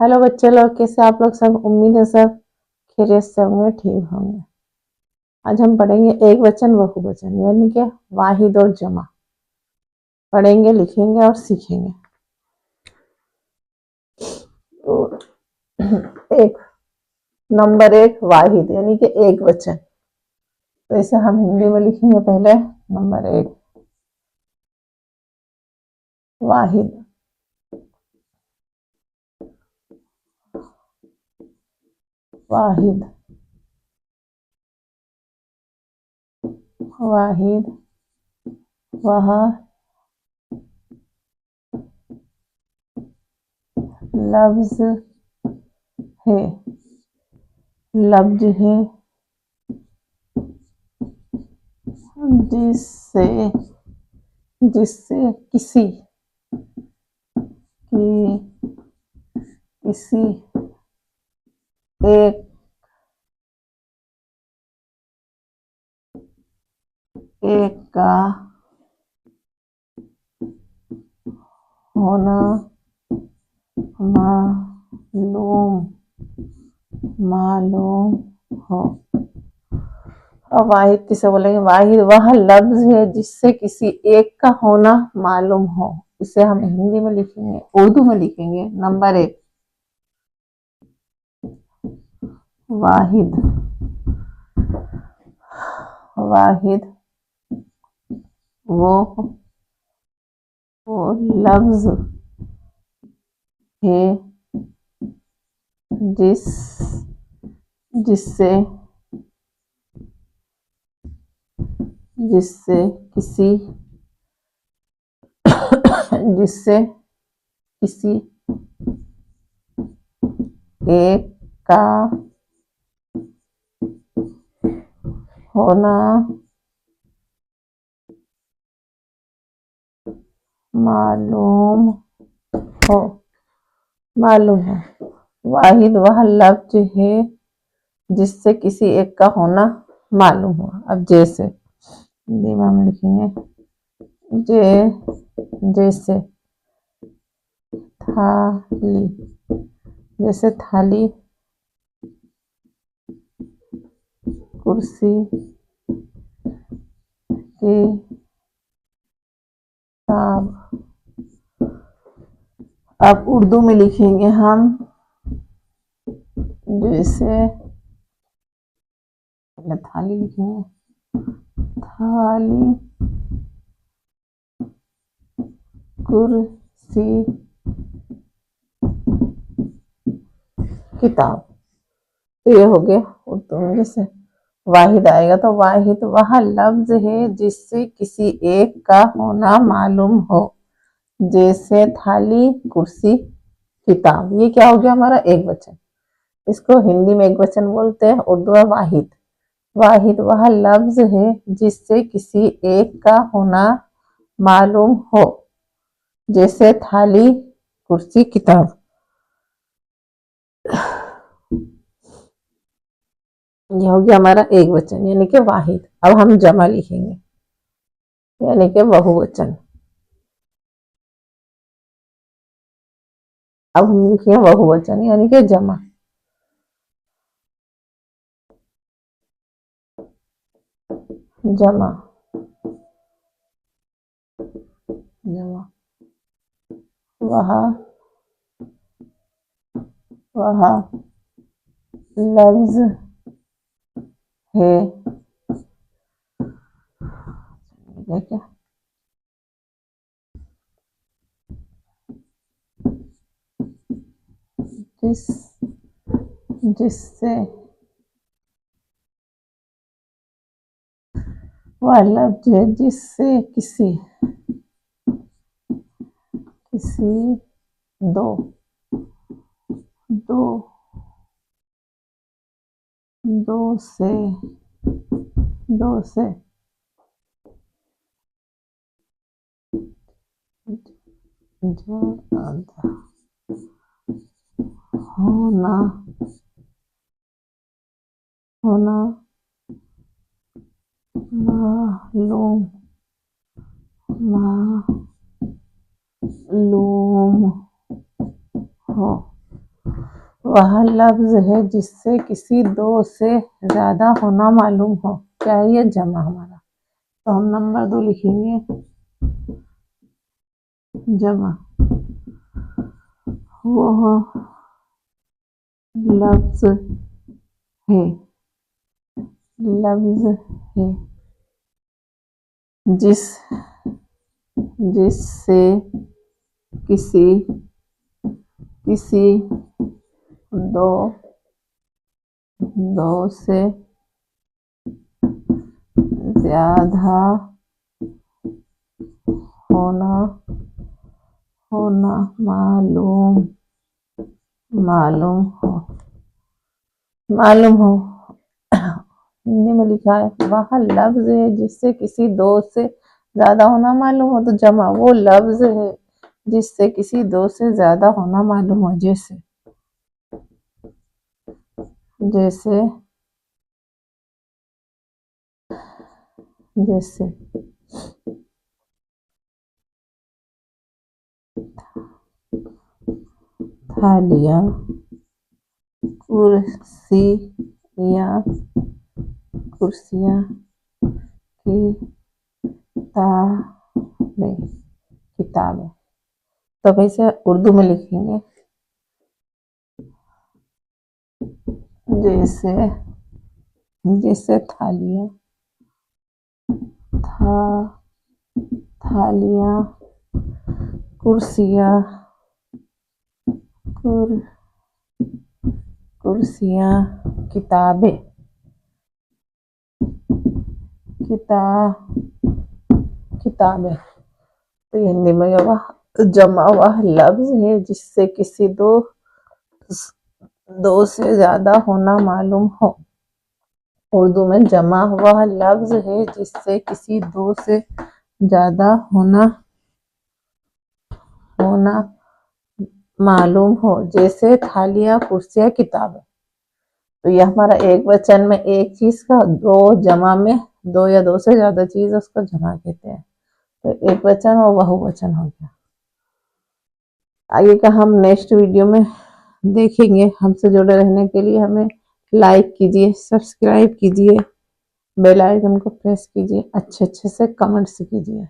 Hello बच्चे लोग, कैसे आप लोग सब? उम्मीद है सब खैरियत से होंगे, ठीक होंगे। आज हम पढ़ेंगे एक वचन बहुवचन यानी कि वाहिद और जमा। पढ़ेंगे, लिखेंगे और सीखेंगे। तो एक नंबर एक वाहिद यानी कि एक वचन। तो इसे हम हिंदी में लिखेंगे। पहले नंबर एक वाहिद। वाहिद वाहिद वह लफ्ज है। लफ्ज है जिससे जिससे किसी की किसी एक एक का होना मालूम मालूम हो। अब वाहिद किसे बोलेंगे? वाहिद वह लफ्ज है जिससे किसी एक का होना मालूम हो। इसे हम हिंदी में लिखेंगे, उर्दू में लिखेंगे। नंबर एक वाहिद। वाहिद वो लफ्ज है जिस जिससे जिससे किसी जिससे किसी एक का होना मालूम हो। वाहिद वह लफ्ज है जिससे किसी एक का होना मालूम हो। अब जैसे दिमाग में लिखेंगे। जैसे थाली। जैसे थाली, कुर्सी, किताब। अब उर्दू में लिखेंगे हम। जैसे पहले थाली लिखेंगे। थाली, कुर्सी, किताब। तो ये हो गया उर्दू में। जैसे वाहिद आएगा तो वाहिद वह लफ्ज है जिससे किसी एक का होना मालूम हो। जैसे थाली, कुर्सी, किताब। ये क्या हो गया? हमारा एक वचन। इसको हिंदी में एक वचन बोलते हैं, उर्दू में वाहिद। वाहिद वह लफ्ज है जिससे किसी एक का होना मालूम हो। जैसे थाली, कुर्सी, किताब। ये हो गया हमारा एक वचन यानी कि वाहिद। अब हम जमा लिखेंगे यानी कि बहुवचन। अब हम लिखेंगे बहुवचन यानी कि जमा। जमा जमा वह वह लफ्ज है। क्या? जिससे वह लफ्ज है जिससे किसी दो दो दो से दो से होना होना मालूम मालूम हो। وہ لفظ ہے جس سے کسی دو سے زیادہ ہونا معلوم ہو. کیا ہے یہ؟ جمع ہمارا. تو ہم نمبر 2 لکھیں گے جمع. وہ لفظ ہے جس سے کسی دو سے زیادہ ہونا معلوم ہو. ہندی میں لکھا ہے وہ لفظ ہے جس سے کسی دو سے زیادہ ہونا معلوم ہو. تو جمع وہ لفظ ہے جس سے کسی دو سے زیادہ ہونا معلوم ہو. جیسے تھالیاں، کرسیاں، کتابیں. تو ویسے اردو میں لکھیں گے جیسے تھالیاں، کرسیاں، کتابیں. تو یہ ہندی میں جمع وہ لفظ ہے جس سے کسی دو سے زیادہ ہونا معلوم ہو. اردو میں جمع وہ لفظ ہے جس سے کسی دو سے زیادہ ہونا معلوم ہو. جیسے تھالیاں، کرسیاں، کتابیں. تو یہ ہمارا ایک وچن میں ایک چیز کا، دو جمع میں دو یا دو سے زیادہ چیز اس کو جمع کہتے ہیں. تو ایک وچن اور بہو وچن ہو گیا. آگے کا ہم نیکسٹ ویڈیو میں دیکھیں گے. ہم سے جڑے رہنے کے لیے ہمیں لائک کیجیے، سبسکرائب کیجیے، بیل آئیکن کو پریس کیجیے، اچھے سے کمنٹس کیجیے.